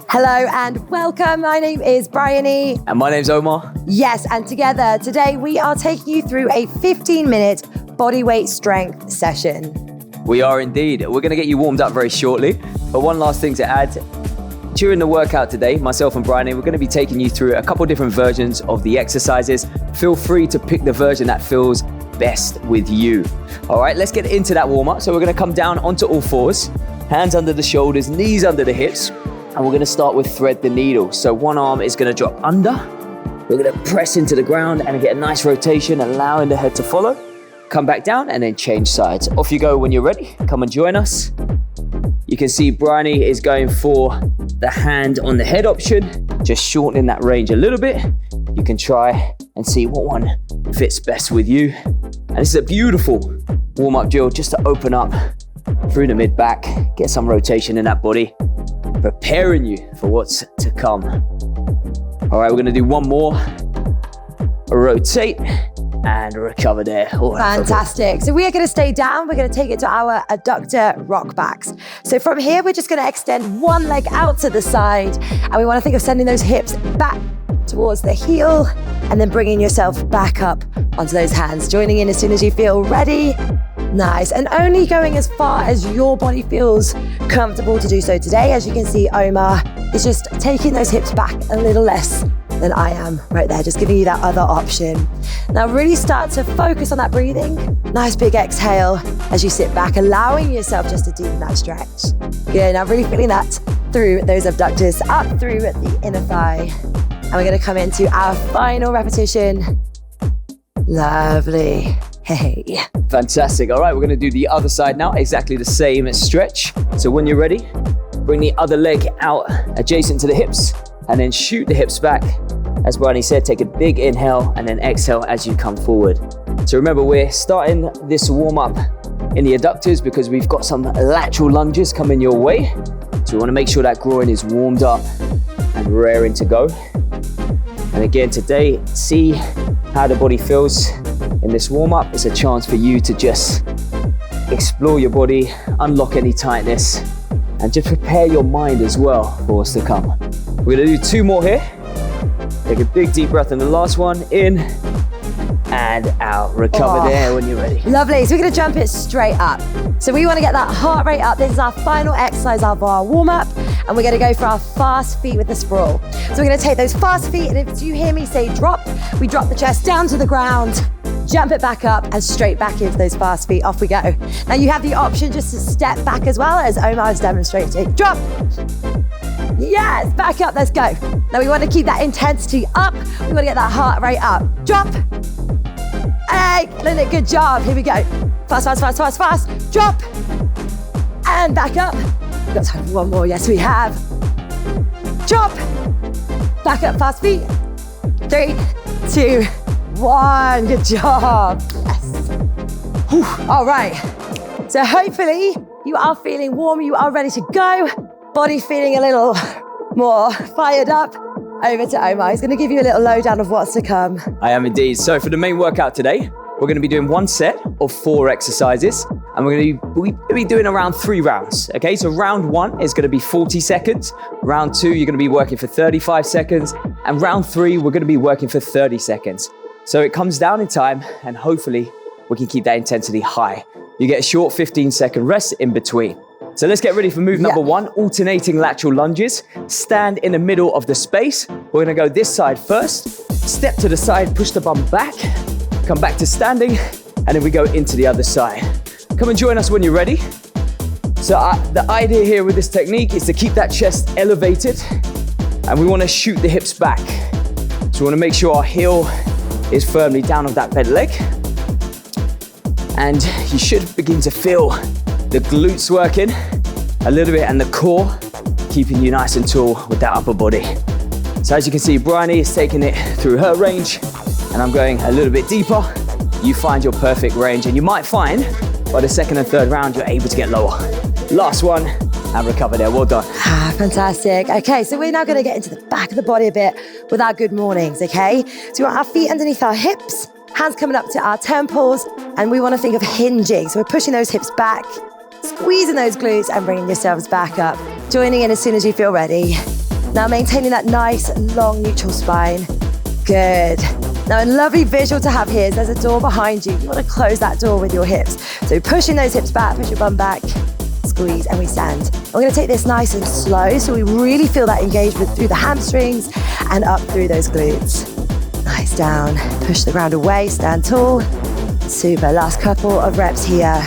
Hello and welcome. My name is Bryony. And my name's Omar. Yes, and together today we are taking you through a 15-minute bodyweight strength session. We are indeed. We're going to get you warmed up very shortly. But one last thing to add. During the workout today, myself and Bryony, we're going to be taking you through a couple different versions of the exercises. Feel free to pick the version that feels best with you. All right, let's get into that warm-up. So we're going to come down onto all fours, hands under the shoulders, knees under the hips, and we're going to start with thread the needle. So one arm is going to drop under. We're going to press into the ground and get a nice rotation, allowing the head to follow. Come back down and then change sides. Off you go when you're ready. Come and join us. You can see Bryony is going for the hand on the head option, just shortening that range a little bit. You can try and see what one fits best with you. And this is a beautiful warm-up drill just to open up through the mid-back, get some rotation in that body, preparing you for what's to come. All right, we're gonna do one more. Rotate and recover there. Fantastic. So we are going to stay down. We're going to take it to our adductor rock backs. So from here, we're just going to extend one leg out to the side. And we want to think of sending those hips back towards the heel and then bringing yourself back up onto those hands. Joining in as soon as you feel ready. Nice. And only going as far as your body feels comfortable to do so today. As you can see, Omar is just taking those hips back a little less than I am right there, just giving you that other option. Now really start to focus on that breathing. Nice big exhale as you sit back, allowing yourself just to deepen that stretch. Good, now really feeling that through those abductors, up through the inner thigh. And we're gonna come into our final repetition. Lovely. Hey. Fantastic. All right, we're gonna do the other side now, exactly the same stretch. So when you're ready, bring the other leg out adjacent to the hips and then shoot the hips back. As Bryony said, take a big inhale and then exhale as you come forward. So remember, we're starting this warm up in the adductors because we've got some lateral lunges coming your way. So we wanna make sure that groin is warmed up and raring to go. And again, today, see how the body feels in this warm up. It's a chance for you to just explore your body, unlock any tightness, and just prepare your mind as well for what's to come. We're gonna do two more here. Take a big deep breath in the last one, in and out. Recover there when you're ready. Lovely, so we're gonna jump it straight up. So we wanna get that heart rate up. This is our final exercise of our warm up, and we're gonna go for our fast feet with the sprawl. So we're gonna take those fast feet, and if you hear me say drop, we drop the chest down to the ground, jump it back up and straight back into those fast feet. Off we go. Now you have the option just to step back as well, as Omar is demonstrating. Drop. Yes, back up, let's go. Now we want to keep that intensity up. We want to get that heart rate up. Drop. Excellent, good job. Here we go. Fast, fast, fast, fast, fast. Drop. And back up. We've got time for one more, yes we have. Drop. Back up, fast feet. 3, 2, 1, good job. Yes. Whew. All right, so hopefully you are feeling warm, you are ready to go. Body feeling a little more fired up. Over to Omar, he's gonna give you a little lowdown of what's to come. I am indeed. So for the main workout today, we're gonna be doing one set of 4 exercises, and we're gonna be doing around 3 rounds, okay? So round 1 is gonna be 40 seconds. Round 2, you're gonna be working for 35 seconds. And round 3, we're gonna be working for 30 seconds. So it comes down in time, and hopefully we can keep that intensity high. You get a short 15-second rest in between. So let's get ready for move number 1, alternating lateral lunges. Stand in the middle of the space. We're gonna go this side first. Step to the side, push the bum back, come back to standing, and then we go into the other side. Come and join us when you're ready. So the idea here with this technique is to keep that chest elevated, and we wanna shoot the hips back. So we wanna make sure our heel is firmly down on that bent leg. And you should begin to feel the glutes working a little bit and the core keeping you nice and tall with that upper body. So as you can see, Bryony is taking it through her range and I'm going a little bit deeper. You find your perfect range, and you might find by the second and third round, you're able to get lower. Last one and recover there, well done. Fantastic. Okay, so we're now gonna get into the back of the body a bit with our good mornings, okay? So we want our feet underneath our hips, hands coming up to our temples, and we wanna think of hinging. So we're pushing those hips back, squeezing those glutes and bringing yourselves back up. Joining in as soon as you feel ready. Now maintaining that nice, long, neutral spine. Good. Now a lovely visual to have here is there's a door behind you. You want to close that door with your hips. So pushing those hips back, push your bum back, squeeze, and we stand. We're going to take this nice and slow so we really feel that engagement through the hamstrings and up through those glutes. Nice, down, push the ground away, stand tall. Super, last couple of reps here.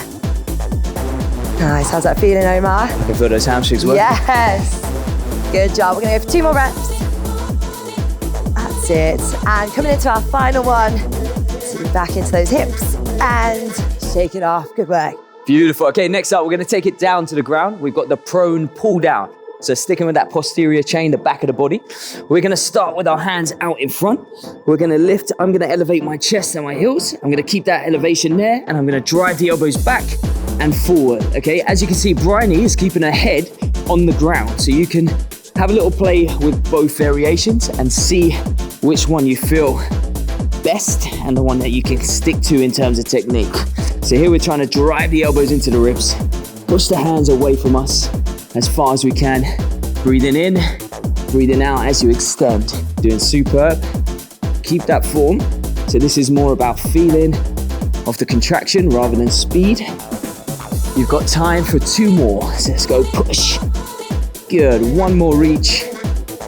Nice, how's that feeling, Omar? I can feel those hamstrings working. Yes, good job. We're gonna go for 2 more reps. That's it. And coming into our final one, sitting back into those hips and shake it off, good work. Beautiful. Okay, next up, we're gonna take it down to the ground. We've got the prone pull down. So sticking with that posterior chain, the back of the body. We're gonna start with our hands out in front. We're gonna lift, I'm gonna elevate my chest and my heels. I'm gonna keep that elevation there and I'm gonna drive the elbows back and forward, okay? As you can see, Bryony is keeping her head on the ground. So you can have a little play with both variations and see which one you feel best and the one that you can stick to in terms of technique. So here we're trying to drive the elbows into the ribs, push the hands away from us as far as we can. Breathing in, breathing out as you extend. Doing superb. Keep that form. So this is more about feeling of the contraction rather than speed. You've got time for 2 more. So let's go push. Good, 1 more reach.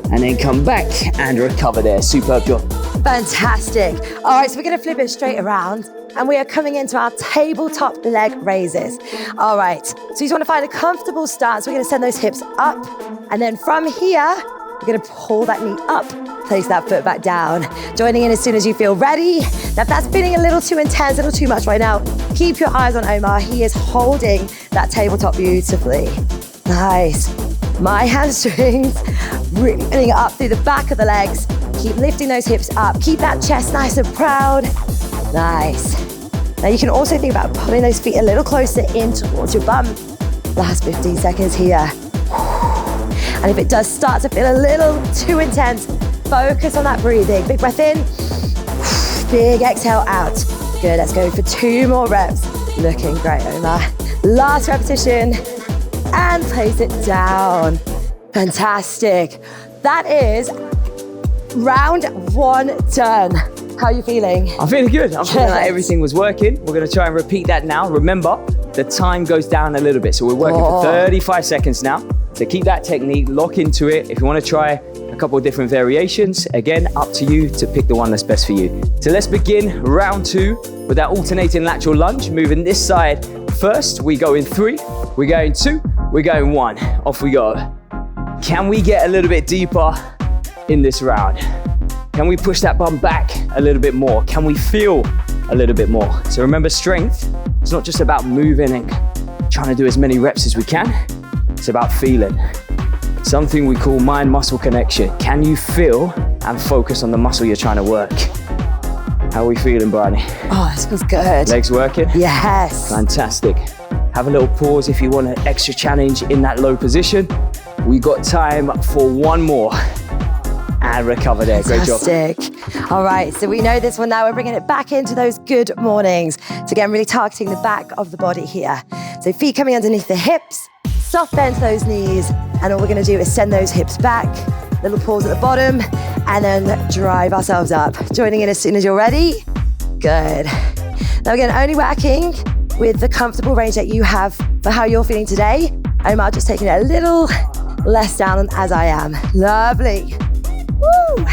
And then come back and recover there. Superb job. Fantastic. All right, so we're gonna flip it straight around and we are coming into our tabletop leg raises. All right, so you just wanna find a comfortable stance. We're gonna send those hips up and then from here, we're gonna pull that knee up, place that foot back down. Joining in as soon as you feel ready. Now if that's feeling a little too intense, a little too much right now, keep your eyes on Omar. He is holding that tabletop beautifully. Nice. My hamstrings, really getting up through the back of the legs. Keep lifting those hips up. Keep that chest nice and proud. Nice. Now you can also think about pulling those feet a little closer in towards your bum. Last 15 seconds here. And if it does start to feel a little too intense, focus on that breathing. Big breath in, big exhale out. Good, let's go for 2 more reps. Looking great, Omar. Last repetition, and place it down. Fantastic. That is round 1 done. How are you feeling? I'm feeling good. I'm feeling like everything was working. We're gonna try and repeat that now. Remember, the time goes down a little bit. So we're working for 35 seconds now. So keep that technique, lock into it. If you wanna try a couple of different variations, again, up to you to pick the one that's best for you. So let's begin round 2 with that alternating lateral lunge. Moving this side first. We go in 3, we go in 2, we go in 1. Off we go. Can we get a little bit deeper in this round? Can we push that bum back a little bit more? Can we feel a little bit more? So remember, strength, it's not just about moving and trying to do as many reps as we can. It's about feeling. Something we call mind-muscle connection. Can you feel and focus on the muscle you're trying to work? How are we feeling, Bryony? Oh, this feels good. Legs working? Yes. Fantastic. Have a little pause if you want an extra challenge in that low position. We got time for 1 more. And recover there. Great job. Fantastic. All right, so we know this one now. We're bringing it back into those good mornings. So again, really targeting the back of the body here. So feet coming underneath the hips, soft bend to those knees, and all we're gonna do is send those hips back, little pause at the bottom, and then drive ourselves up. Joining in as soon as you're ready. Good. Now again, only working with the comfortable range that you have for how you're feeling today. Omar just taking it a little less down as I am. Lovely. Woo!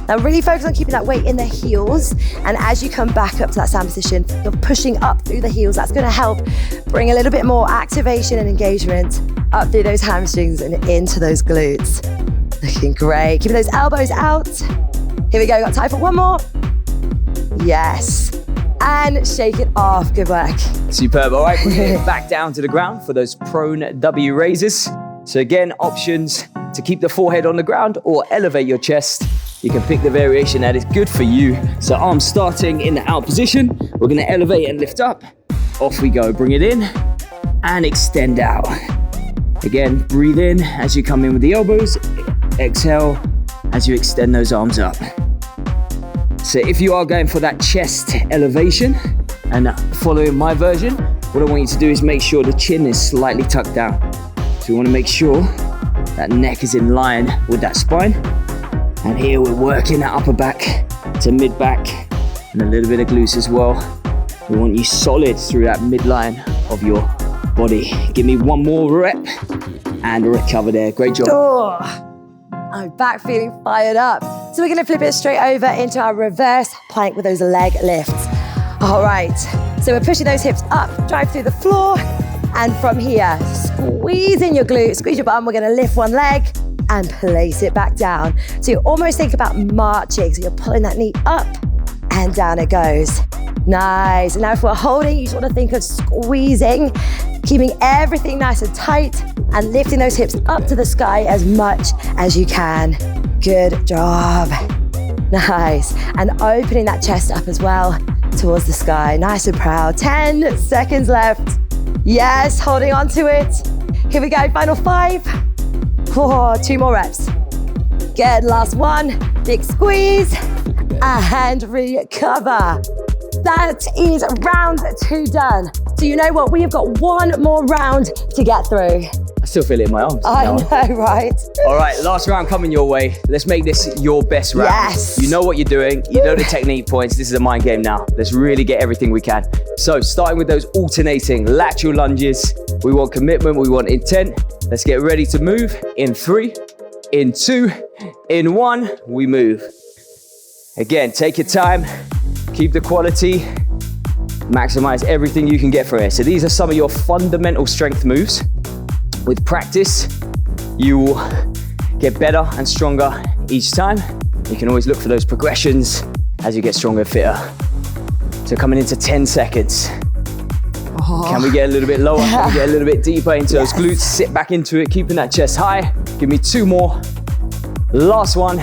Now really focus on keeping that weight in the heels, and as you come back up to that stand position, you're pushing up through the heels. That's gonna help bring a little bit more activation and engagement up through those hamstrings and into those glutes. Looking great. Keeping those elbows out. Here we go, got time for 1 more. Yes. And shake it off, good work. Superb, all right, we're getting back down to the ground for those prone W raises. So again, options to keep the forehead on the ground or elevate your chest. You can pick the variation that is good for you. So arms starting in the out position. We're gonna elevate and lift up. Off we go, bring it in and extend out. Again, breathe in as you come in with the elbows. Exhale as you extend those arms up. So if you are going for that chest elevation and following my version, what I want you to do is make sure the chin is slightly tucked down. So we want to make sure That neck is in line with that spine. And here we're working that upper back to mid back and a little bit of glutes as well. We want you solid through that midline of your body. Give me one more rep and recover there. Great job. Oh, I'm back feeling fired up. So we're gonna flip it straight over into our reverse plank with those leg lifts. All right, so we're pushing those hips up, drive through the floor, and from here, squeeze in your glute, squeeze your bum. We're gonna lift one leg and place it back down. So you almost think about marching. So you're pulling that knee up and down it goes. Nice. And now if we're holding, you just want to think of squeezing, keeping everything nice and tight and lifting those hips up to the sky as much as you can. Good job. Nice. And opening that chest up as well towards the sky. Nice and proud. 10 seconds left. Yes, holding on to it. Here we go, final 5. 4, 2 more reps. Good, last one. Big squeeze and recover. That is round 2 done. So you know what? We have got one more round to get through. I still feel it in my arms. I know, right? All right, last round coming your way. Let's make this your best round. Yes. You know what you're doing. You know the technique points. This is a mind game now. Let's really get everything we can. So starting with those alternating lateral lunges. We want commitment, we want intent. Let's get ready to move. In 3, in 2, in 1, we move. Again, take your time. Keep the quality. Maximize everything you can get from it. So these are some of your fundamental strength moves. With practice, you will get better and stronger each time. You can always look for those progressions as you get stronger and fitter. So coming into 10 seconds. Oh. Can we get a little bit lower? Can we get a little bit deeper into those glutes? Sit back into it, keeping that chest high. Give me 2 more. Last one.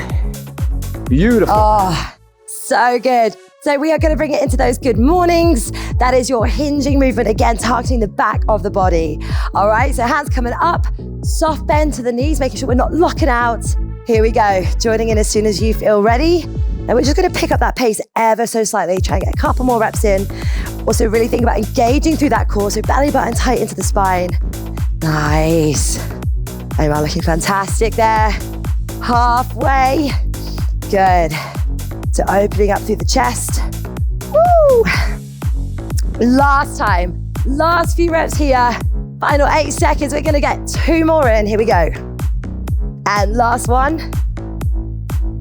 Beautiful. Oh, so good. So we are going to bring it into those good mornings. That is your hinging movement, again, targeting the back of the body. All right, so hands coming up, soft bend to the knees, making sure we're not locking out. Here we go, joining in as soon as you feel ready. And we're just going to pick up that pace ever so slightly, try and get a couple more reps in. Also really think about engaging through that core, so belly button tight into the spine. Nice. Omar looking fantastic there. Halfway. Good. So opening up through the chest. Woo! Last time, last few reps here. Final 8 seconds, we're gonna get 2 more in. Here we go. And last one.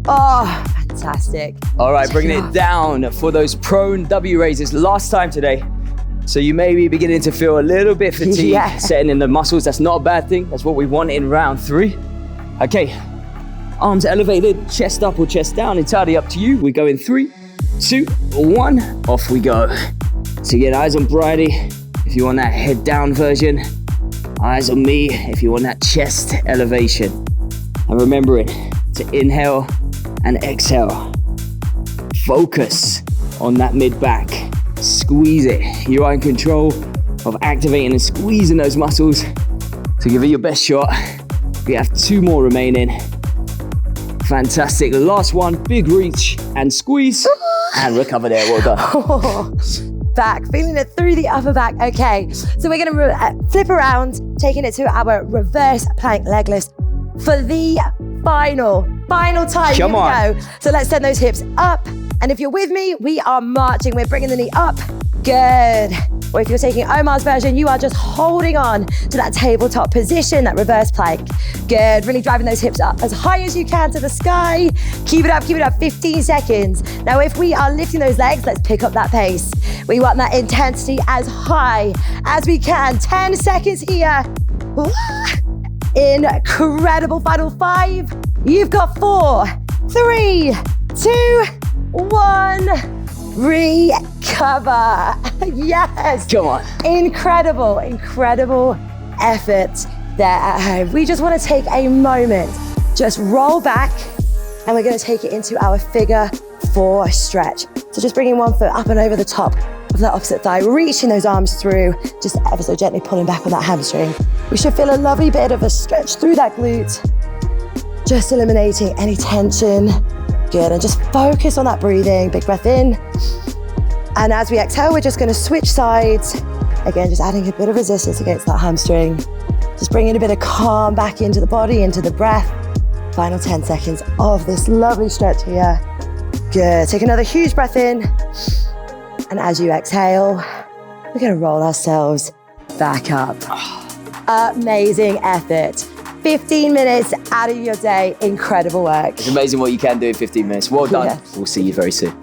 Oh, fantastic. All right, bringing it down for those prone W raises. Last time today. So you may be beginning to feel a little bit fatigued, setting in the muscles. That's not a bad thing. That's what we want in round 3. Okay. Arms elevated, chest up or chest down, entirely up to you. We go in 3, 2, 1, off we go. So get eyes on Bridie if you want that head down version. Eyes on me if you want that chest elevation. And remembering to inhale and exhale. Focus on that mid back. Squeeze it. You are in control of activating and squeezing those muscles. So give it your best shot. We have 2 more remaining. Fantastic. Last one, big reach and squeeze and recover there. Well done. Back, feeling it through the upper back. Okay, so we're gonna flip around, taking it to our reverse plank leg lift for the final time. Come on. Here we go. So let's send those hips up. And if you're with me, we are marching. We're bringing the knee up. Good. Or if you're taking Omar's version, you are just holding on to that tabletop position, that reverse plank. Good, really driving those hips up as high as you can to the sky. Keep it up, 15 seconds. Now, if we are lifting those legs, let's pick up that pace. We want that intensity as high as we can. 10 seconds here. Incredible, final 5. You've got 4, 3, 2, 1. Recover. Yes. Come on. Incredible effort there at home. We just want to take a moment, just roll back, and we're going to take it into our figure 4 stretch. So just bringing one foot up and over the top of that opposite thigh, reaching those arms through, just ever so gently pulling back on that hamstring. We should feel a lovely bit of a stretch through that glute, just eliminating any tension. Good, and just focus on that breathing. Big breath in. And as we exhale, we're just gonna switch sides. Again, just adding a bit of resistance against that hamstring. Just bringing a bit of calm back into the body, into the breath. Final 10 seconds of this lovely stretch here. Good. Take another huge breath in. And as you exhale, we're going to roll ourselves back up. Amazing effort. 15 minutes out of your day. Incredible work. It's amazing what you can do in 15 minutes. Well done. Yeah. We'll see you very soon.